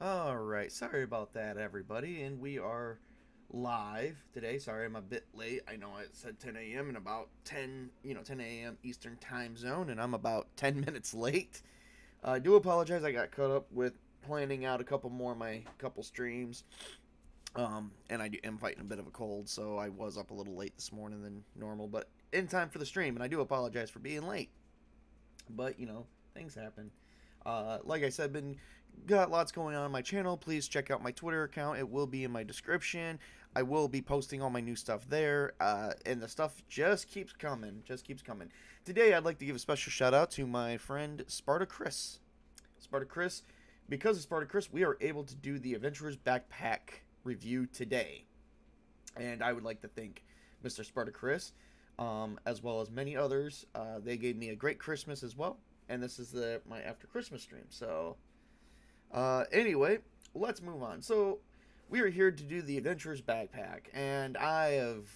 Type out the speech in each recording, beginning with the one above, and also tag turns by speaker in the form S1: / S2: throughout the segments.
S1: Alright, sorry about that, everybody, and we are live today. Sorry, I'm a bit late. I know it said 10 a.m. in about 10 a.m. Eastern time zone, and I'm about 10 minutes late. I do apologize. I got caught up with planning out a couple more of my couple streams, and I am fighting a bit of a cold, so I was up a little late this morning than normal, but in time for the stream, and I do apologize for being late. But, things happen. Like I said, got lots going on my channel. Please check out my Twitter account. It will be in my description. I will be posting all my new stuff there, and the stuff just keeps coming. Just keeps coming. Today, I'd like to give a special shout out to my friend SpartaChris. SpartaChris, because of SpartaChris, we are able to do the Adventurer's Backpack review today, and I would like to thank Mr. SpartaChris, as well as many others. They gave me a great Christmas as well, and this is my after Christmas stream. So, anyway, let's move on. So, we are here to do the Adventurer's Backpack, and I have,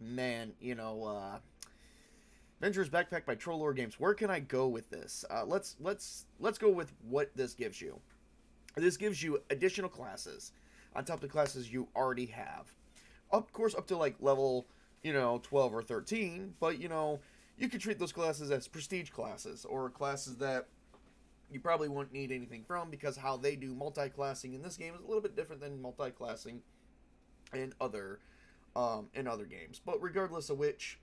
S1: man, Adventurer's Backpack by Trollore Games. Where can I go with this? Let's go with what this gives you. This gives you additional classes on top of the classes you already have. Of course, up to like level, 12 or 13, but you could treat those classes as prestige classes, or classes that you probably won't need anything from, because how they do multi-classing in this game is a little bit different than multi-classing in other games. But regardless of which,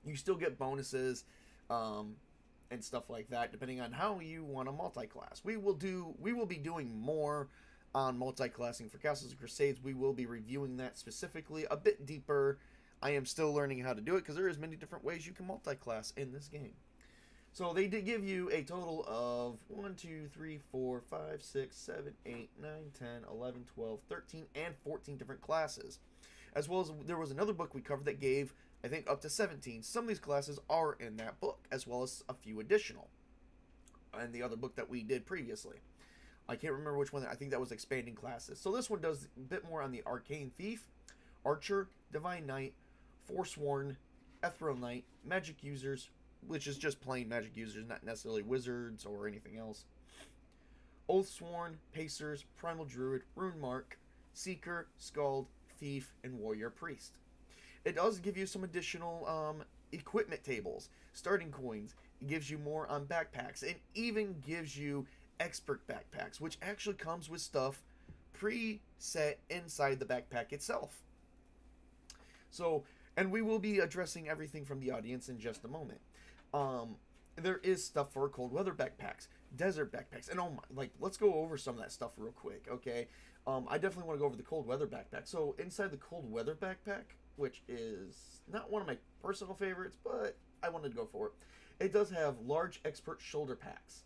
S1: you still get bonuses and stuff like that, depending on how you want to multi-class. We will be doing more on multi-classing for Castles and Crusades. We will be reviewing that specifically a bit deeper. I am still learning how to do it, because there is many different ways you can multi-class in this game. So they did give you a total of 1, 2, 3, 4, 5, 6, 7, 8, 9, 10, 11, 12, 13, and 14 different classes. As well as there was another book we covered that gave, I think, up to 17. Some of these classes are in that book, as well as a few additional. And the other book that we did previously. I can't remember which one. I think that was expanding classes. So this one does a bit more on the Arcane Thief, Archer, Divine Knight, Forsworn, Ethereal Knight, Magic Users, which is just plain magic users, not necessarily wizards or anything else, Oathsworn, Pacers, Primal Druid, Rune Mark, Seeker, Skald, Thief, and Warrior Priest. It does give you some additional equipment tables, starting coins. It gives you more on backpacks, and even gives you expert backpacks, which actually comes with stuff pre-set inside the backpack itself. So, and we will be addressing everything from the audience in just a moment. There is stuff for cold weather backpacks, desert backpacks, and let's go over some of that stuff real quick, okay? I definitely want to go over the cold weather backpack. So inside the cold weather backpack, which is not one of my personal favorites, but I wanted to go for it. It does have large expert shoulder packs,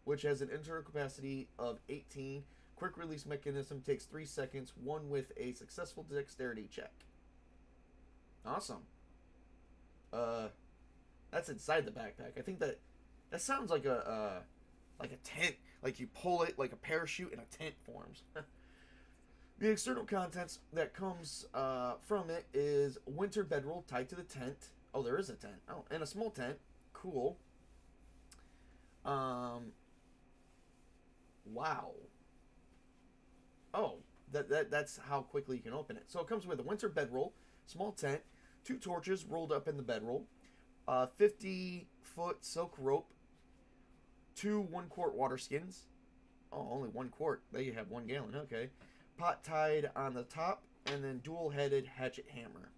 S1: which has an internal capacity of 18. Quick release mechanism takes 3 seconds, one with a successful dexterity check. Awesome. That's inside the backpack. I think that sounds like a tent. Like you pull it like a parachute and a tent forms. The external contents that comes from it is winter bedroll tied to the tent. Oh, there is a tent. Oh, and a small tent. Cool. Wow. Oh, that's how quickly you can open it. So it comes with a winter bedroll, small tent, 2 torches rolled up in the bedroll, 50-foot silk rope, 2 1-quart water skins. Oh, only 1 quart. There you have 1 gallon. Okay. Pot tied on the top, and then dual-headed hatchet hammer.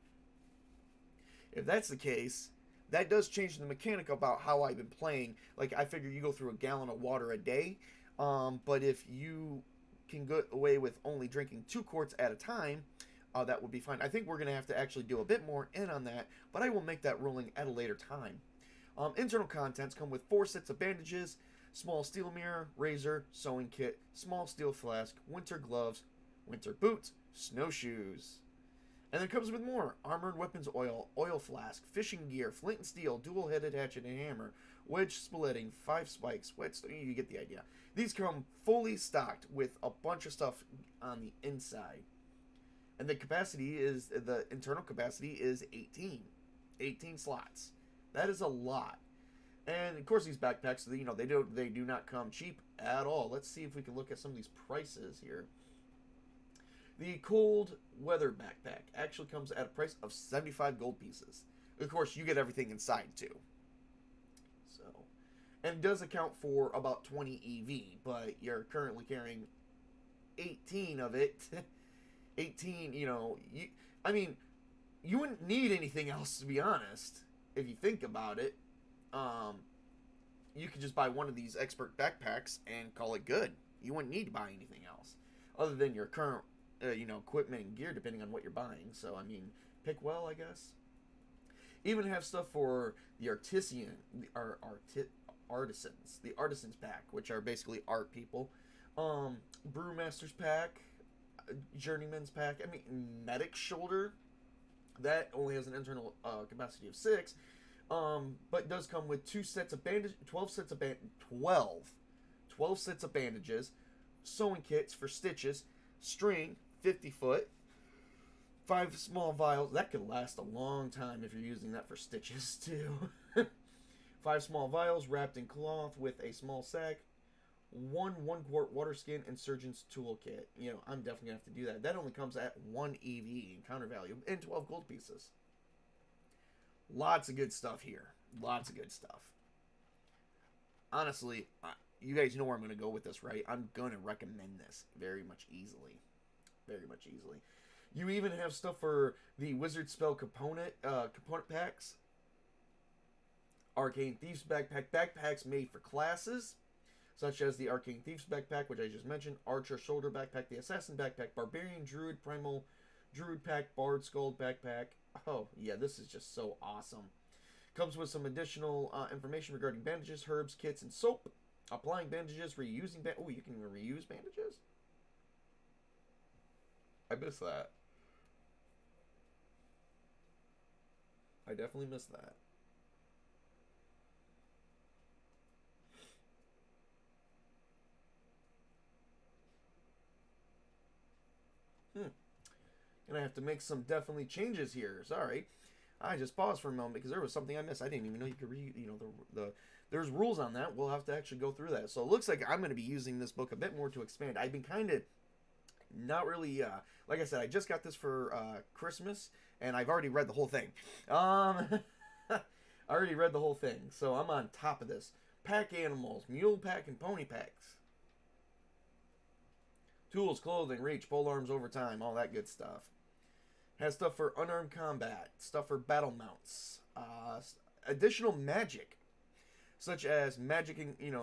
S1: If that's the case, that does change the mechanic about how I've been playing. Like, I figure you go through a gallon of water a day, but if you can get away with only drinking 2 quarts at a time, that would be fine. I think we're going to have to actually do a bit more in on that, but I will make that ruling at a later time. Internal contents come with 4 sets of bandages, small steel mirror, razor, sewing kit, small steel flask, winter gloves, winter boots, snowshoes. And then it comes with more. Armored weapons oil, oil flask, fishing gear, flint and steel, dual-headed hatchet and hammer, wedge splitting, 5 spikes, you get the idea. These come fully stocked with a bunch of stuff on the inside. And the internal capacity is 18 slots. That is a lot. And of course, these backpacks, you know, they do not come cheap at all. Let's see if we can look at some of these prices here. The cold weather backpack actually comes at a price of 75 gold pieces. Of course, you get everything inside too. So, and it does account for about 20 EV, but you're currently carrying 18 of it. 18, you know, I mean, you wouldn't need anything else, to be honest, if you think about it. You could just buy one of these expert backpacks and call it good. You wouldn't need to buy anything else other than your current, you know, equipment and gear, depending on what you're buying. So, I mean, pick well, I guess. Even have stuff for the artisans, the artisans pack, which are basically art people. Brewmaster's pack, journeyman's pack. I mean, medic shoulder. That only has an internal capacity of 6. But does come with 2 sets of bandage, 12 sets of 12 sets of bandages, sewing kits for stitches, string, 50 foot, 5 small vials. That could last a long time if you're using that for stitches too. 5 small vials wrapped in cloth with a small sack, 1 quart water skin, and surgeon's toolkit. You know, I'm definitely gonna have to do that. That only comes at 1 EV encounter value and 12 gold pieces. Lots of good stuff here. Lots of good stuff. Honestly, you guys know where I'm going to go with this, right? I'm going to recommend this very much easily. Very much easily. You even have stuff for the wizard spell component packs. Arcane Thieves backpack. Backpacks made for classes, such as the Arcane Thieves backpack, which I just mentioned. Archer shoulder backpack. The Assassin backpack. Barbarian Druid Primal Druid pack. Bard Skull backpack. Oh, yeah, this is just so awesome. Comes with some additional information regarding bandages, herbs, kits, and soap. Applying bandages, reusing oh, you can reuse bandages? I missed that. I definitely missed that. Gonna have to make some definitely changes here. Sorry, I just paused for a moment because there was something I missed. I didn't even know you could read. You know, there's rules on that. We'll have to actually go through that. So it looks like I'm going to be using this book a bit more to expand. I've been kind of not really. Like I said, I just got this for Christmas, and I've already read the whole thing. I already read the whole thing, so I'm on top of this. Pack animals, mule pack, and pony packs. Tools, clothing, reach, pole arms over time, all that good stuff. Has stuff for unarmed combat, stuff for battle mounts, additional magic, such as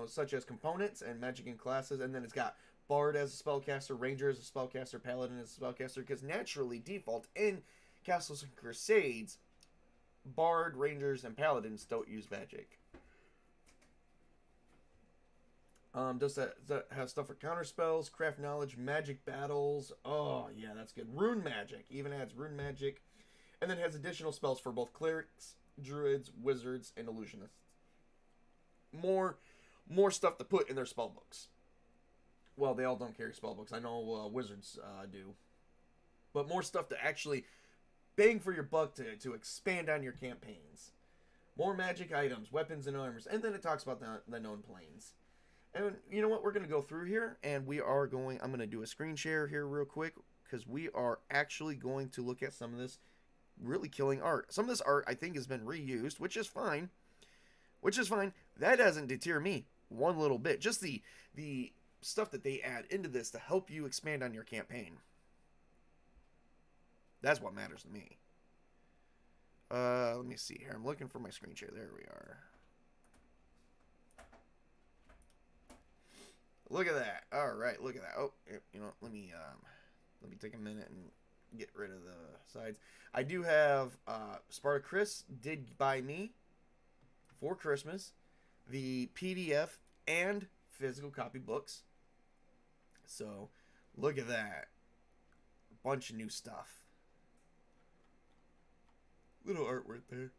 S1: such as components and magic in classes, and then it's got Bard as a spellcaster, Ranger as a spellcaster, Paladin as a spellcaster, because naturally, default in Castles and Crusades, Bard, Rangers, and Paladins don't use magic. Does that have stuff for counter spells, craft knowledge, magic battles? Oh, yeah, that's good. Rune magic. Even adds rune magic. And then has additional spells for both clerics, druids, wizards, and illusionists. More stuff to put in their spell books. Well, they all don't carry spell books. I know wizards do. But more stuff to actually bang for your buck to expand on your campaigns. More magic items, weapons, and armors. And then it talks about the known planes. And you know what? We're going to go through here, and I'm going to do a screen share here real quick, because we are actually going to look at some of this really killing art. Some of this art, I think, has been reused, which is fine. That doesn't deter me one little bit. Just the stuff that they add into this to help you expand on your campaign. That's what matters to me. Let me see here. I'm looking for my screen share. There we are. Look at that. All right, look at that. Oh, you know, let me take a minute and get rid of the sides. I do have SpartaChris did buy me for Christmas the PDF and physical copy books. So, look at that. A bunch of new stuff. Little artwork there.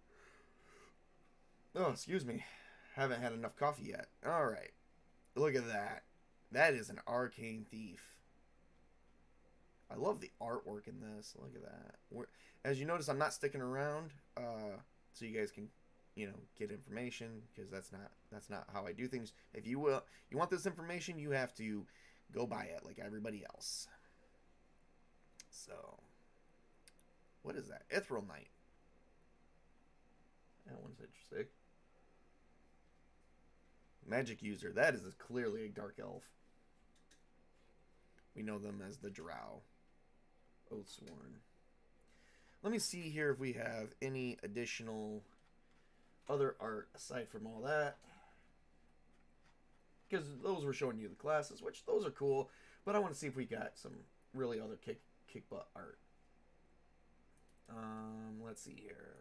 S1: Oh, excuse me. Haven't had enough coffee yet. All right. Look at that. That is an arcane thief. I love the artwork in this. Look at that. As you notice, I'm not sticking around, so you guys can get information, because that's not how I do things. If you want this information, you have to go buy it like everybody else. So, what is that? Ethereal Knight. That one's interesting. Magic user. That is clearly a dark elf. We know them as the Drow. Oathsworn. Let me see here if we have any additional other art aside from all that. Because those were showing you the classes, which those are cool. But I want to see if we got some really other kick butt art. Let's see here.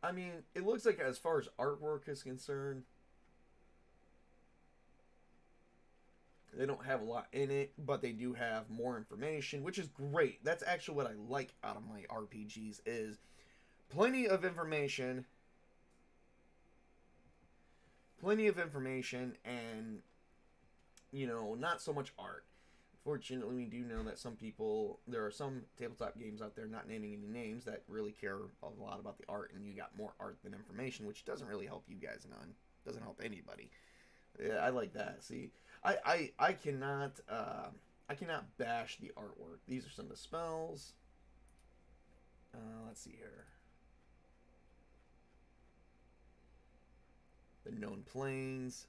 S1: I mean, it looks like as far as artwork is concerned, they don't have a lot in it, but they do have more information, which is great. That's actually what I like out of my RPGs, is plenty of information. Plenty of information and, not so much art. Fortunately, we do know that there are some tabletop games out there, not naming any names, that really care a lot about the art, and you got more art than information, which doesn't really help you guys none. Doesn't help anybody. Yeah, I like that. See, I cannot bash the artwork. These are some of the spells. Let's see here. The known planes.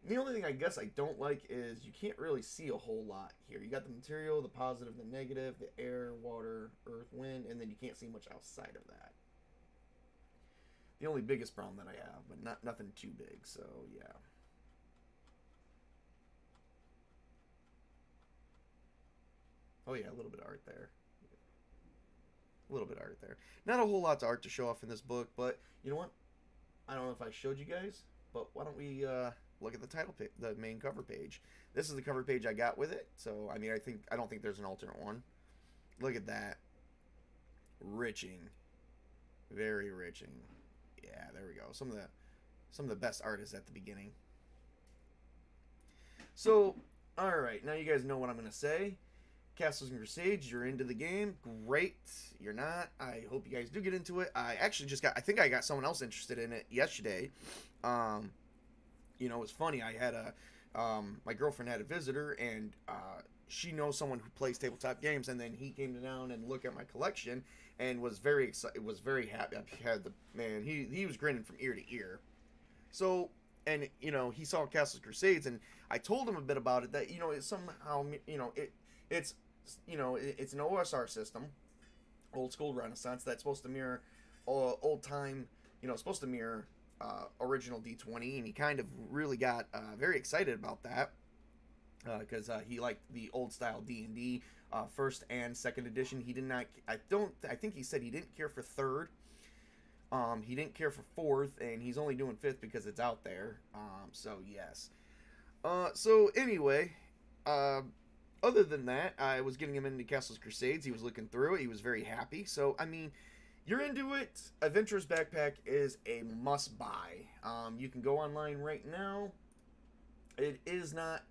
S1: The only thing I guess I don't like is you can't really see a whole lot here. You got the material, the positive, the negative, the air, water, earth, wind, and then you can't see much outside of that. The only biggest problem that I have, but nothing too big, so yeah. Oh yeah, a little bit of art there. A little bit of art there. Not a whole lot of art to show off in this book, but you know what? I don't know if I showed you guys, but why don't we look at the title page, the main cover page. This is the cover page I got with it. So I mean, I don't think there's an alternate one. Look at that. Riching. Very riching. Yeah, there we go. Some of the best art is at the beginning. So, all right, now you guys know what I'm going to say. Castles and Crusades, you're into the game. Great. You're not. I hope you guys do get into it. I actually I think I got someone else interested in it yesterday. It's funny. I had my girlfriend had a visitor, and she knows someone who plays tabletop games, and then he came down and looked at my collection and was very excited, was very happy. I had he was grinning from ear to ear. So, and he saw Castles and Crusades, and I told him a bit about it, that it's somehow it's an OSR system, old school Renaissance, that's supposed to mirror old time, supposed to mirror original D20, and he kind of really got very excited about that because he liked the old style D&D first and second edition. He did not. I think he said he didn't care for third. He didn't care for fourth, and he's only doing fifth because it's out there. So yes. So anyway, other than that, I was getting him into Castles Crusades. He was looking through it. He was very happy. So I mean, you're into it. Adventurer's Backpack is a must-buy. You can go online right now. It is not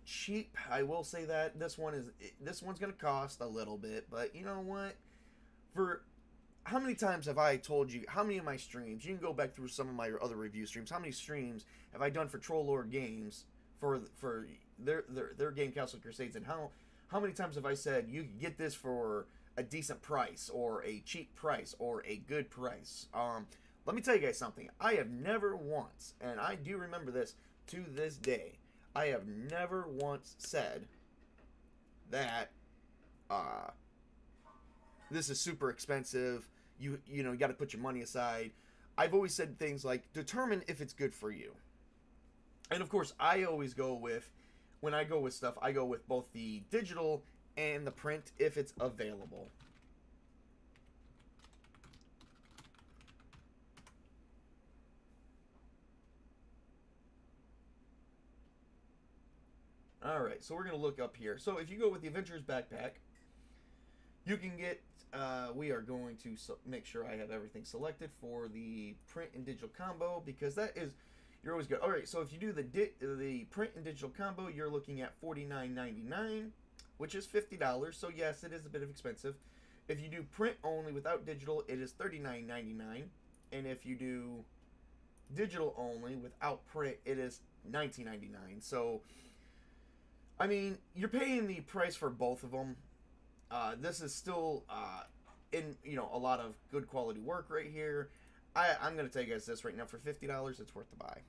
S1: cheap. I will say that this one's going to cost a little bit, but you know what? For how many times have I told you? How many of my streams? You can go back through some of my other review streams. How many streams have I done for Troll Lord Games for their game Castle Crusades, and how many times have I said you can get this for a decent price, or a cheap price, or a good price? Let me tell you guys something. I have never once, and I do remember this to this day, I have never once said that this is super expensive. You got to put your money aside. I've always said things like, determine if it's good for you. And of course, I always go with, when I go with stuff, I go with both the digital and the print if it's available. Alright, so we're going to look up here. So if you go with the Adventurer's Backpack, you can get, we are going to make sure I have everything selected for the print and digital combo, because that is, you're always good. All right, so if you do the print and digital combo, you're looking at $49.99, which is $50. So yes, it is a bit of expensive. If you do print only without digital, it is $39.99, and if you do digital only without print, it is $19.99. So, I mean, you're paying the price for both of them. This is still in a lot of good quality work right here. I'm gonna tell you guys this right now, for $50, it's worth the buy.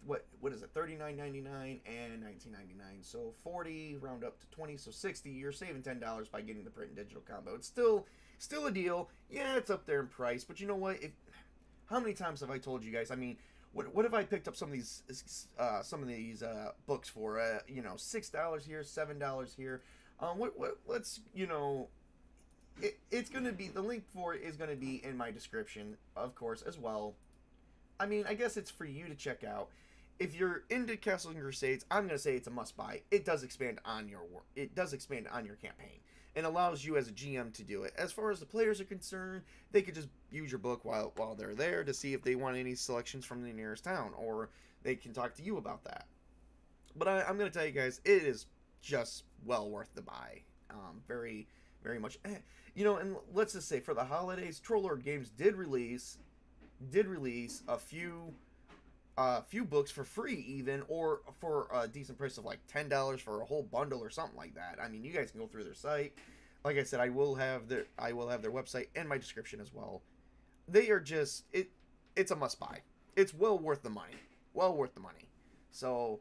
S1: What is it? $39.99 and $19.99. So 40, round up to 20, so 60. You're saving $10 by getting the print and digital combo. It's still a deal. Yeah, it's up there in price, but you know what? How many times have I told you guys? I mean, what have I picked up some of these books for? $6 here, $7 here. Let's it's gonna be, the link for it is gonna be in my description, of course, as well. I mean, I guess it's for you to check out. If you're into Castles and Crusades, I'm gonna say it's a must buy. It does expand on your work. It does expand on your campaign, and allows you as a GM to do it. As far as the players are concerned, they could just use your book while they're there to see if they want any selections from the nearest town, or they can talk to you about that. But I'm gonna tell you guys, it is just well worth the buy. Very, very much. And let's just say for the holidays, Troll Lord Games did release a few books for free, even, or for a decent price of like $10 for a whole bundle or something like that. I mean, you guys can go through their site. Like I said, I will have their website in my description as well. They are just it's a must buy. It's well worth the money. Well worth the money. So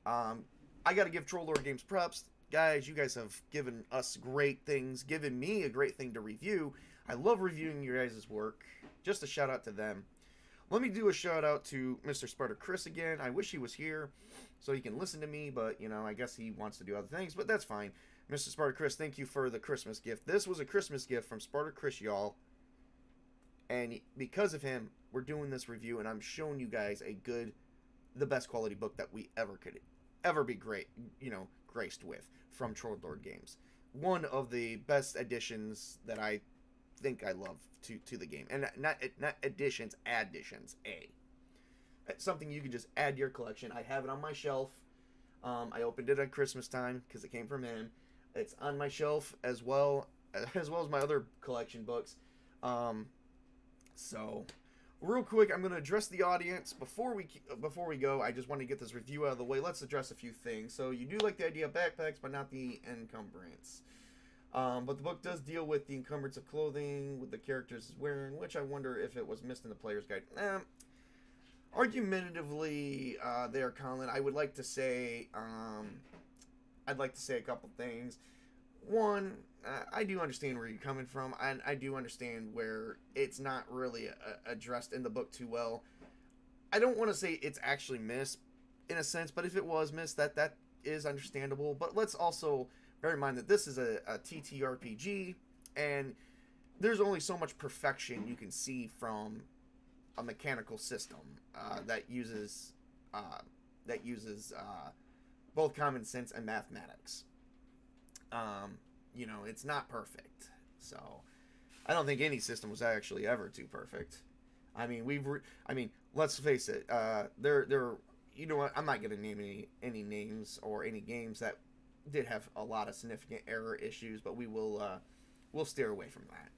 S1: I got to give Troll Lord Games props. Guys, you guys have given us great things, given me a great thing to review. I love reviewing your guys' work. Just a shout out to them. Let me do a shout out to Mr. SpartaChris again. I wish he was here so he can listen to me, but I guess he wants to do other things, but that's fine. Mr. SpartaChris, thank you for the Christmas gift. This was a Christmas gift from SpartaChris, y'all. And because of him, we're doing this review, and I'm showing you guys the best quality book that we could ever be graced with from Troll Lord Games. One of the best additions that I think I love to the game, and not additions, additions. It's something you can just add to your collection. I have it on my shelf. I opened it at Christmas time because it came from him. It's on my shelf as well as my other collection books. So real quick, I'm going to address the audience before we go. I just want to get this review out of the way. Let's address a few things. So you do like the idea of backpacks, but not the encumbrance. But the book does deal with the encumbrance of clothing with the characters is wearing, which I wonder if it was missed in the player's guide. Argumentatively, there, Colin, I would like to say, I'd like to say a couple things. One, I do understand where you're coming from, and I do understand where it's not really addressed in the book too well. I don't want to say it's actually missed, in a sense, but if it was missed, that is understandable. But let's also bear in mind that this is a TTRPG, and there's only so much perfection you can see from a mechanical system that uses both common sense and mathematics. It's not perfect, so I don't think any system was actually ever too perfect. I mean, let's face it. You know what? I'm not gonna name any names or any games that did have a lot of significant error issues, but we'll steer away from that,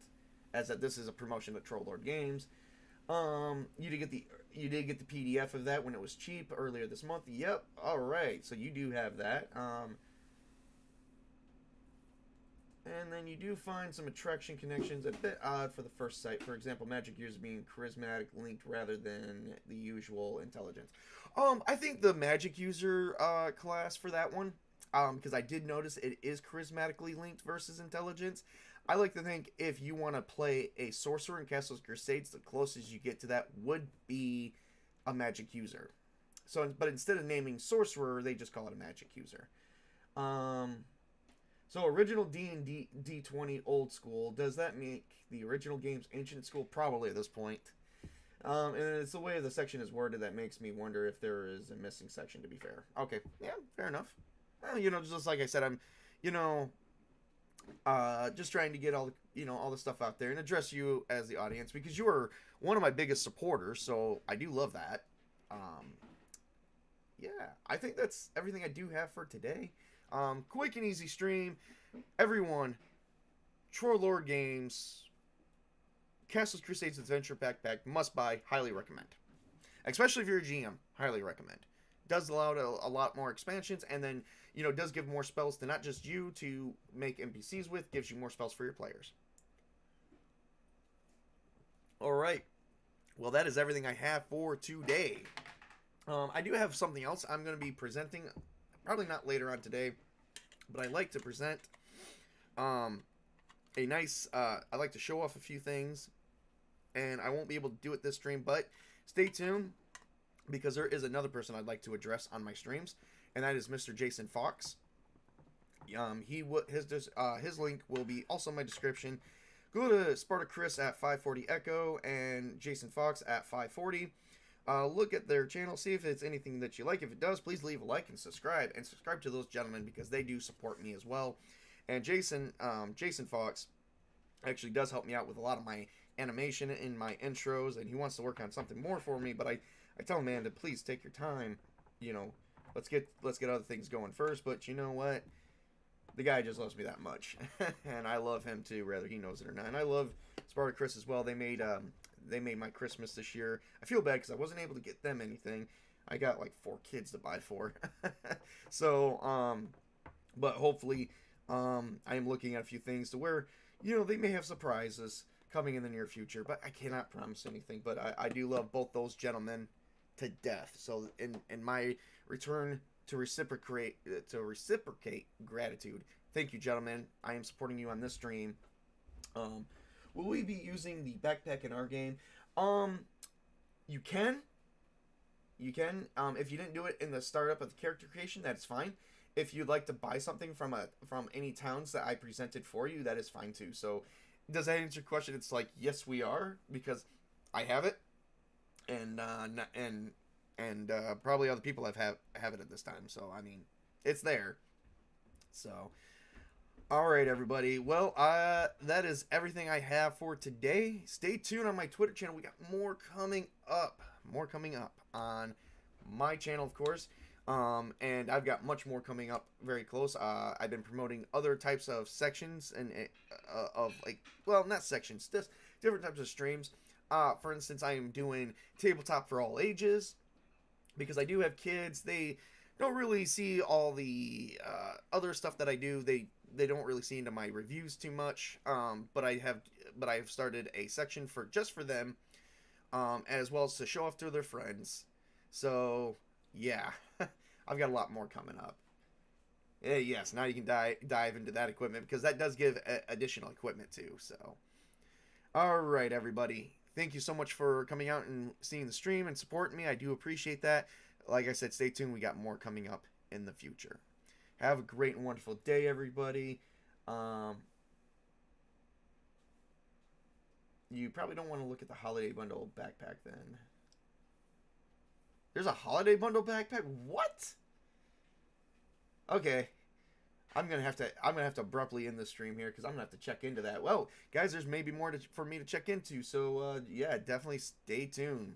S1: as that this is a promotion of Troll Lord Games. You did get the PDF of that when it was cheap earlier this month. Yep. All right. So you do have that. And then you do find some attraction connections a bit odd for the first sight. For example, magic users being charismatic linked rather than the usual intelligence. I think the magic user class for that one, because I did notice it is charismatically linked versus intelligence. I like to think if you want to play a sorcerer in Castles Crusades, the closest you get to that would be a magic user. But instead of naming sorcerer, they just call it a magic user. So original D&D D20 old school. Does that make the original games ancient school? Probably at this point. And it's the way the section is worded that makes me wonder if there is a missing section, to be fair. Okay, yeah, fair enough. Just like I said, I'm, just trying to get all the stuff out there and address you as the audience, because you are one of my biggest supporters, so I do love that. Yeah, I think that's everything I do have for today. Quick and easy stream. Everyone, Troll Lord Games, Castles Crusades Adventure Backpack, must buy, highly recommend. Especially if you're a GM, highly recommend. Does allow a lot more expansions, and then, does give more spells to not just you to make NPCs with, gives you more spells for your players. Alright, well, that is everything I have for today. I do have something else I'm going to be presenting, probably not later on today, but I like to present a nice, I like to show off a few things, and I won't be able to do it this stream, but stay tuned, because there is another person I'd like to address on my streams, and that is Mr. Jason Fox. His link will be also in my description. Go to SpartaChris at 540 Echo and Jason Fox at 540. Look at their channel, see if it's anything that you like. If it does, please leave a like and subscribe to those gentlemen, because they do support me as well. And Jason Fox actually does help me out with a lot of my animation in my intros, and he wants to work on something more for me, but I tell him, man, to please take your time. Let's get other things going first. But you know what? The guy just loves me that much, and I love him too, whether he knows it or not. And I love SpartaChris as well. They made my Christmas this year. I feel bad because I wasn't able to get them anything. I got like 4 kids to buy for. So, but hopefully, I am looking at a few things to where, they may have surprises coming in the near future, but I cannot promise anything. But I do love both those gentlemen to death. So in my return to reciprocate gratitude, thank you, gentlemen. I am supporting you on this stream. Will we be using the backpack in our game? You can. If you didn't do it in the startup of the character creation, that's fine. If you'd like to buy something from any towns that I presented for you, that is fine too. So, does that answer your question? It's like, yes, we are, because I have it, and probably other people have it at this time. So, I mean, it's there. So, all right, everybody. Well, that is everything I have for today. Stay tuned on my Twitter channel. We got more coming up. More coming up on my channel, of course. And I've got much more coming up very close. I've been promoting other types of sections and not sections, just different types of streams. For instance, I am doing Tabletop for all ages, because I do have kids. They don't really see all the other stuff that I do. They don't really see into my reviews too much. But I've started a section just for them, as well as to show off to their friends. So yeah, I've got a lot more coming up. Yes, now you can dive into that equipment, because that does give additional equipment too. So, all right, everybody. Thank you so much for coming out and seeing the stream and supporting me. I do appreciate that. Like I said, stay tuned. We got more coming up in the future. Have a great and wonderful day, everybody. You probably don't want to look at the holiday bundle backpack then. There's a holiday bundle backpack? What? Okay. I'm gonna have to abruptly end the stream here, because I'm gonna have to check into that. Well, guys, there's maybe more for me to check into. So yeah, definitely stay tuned.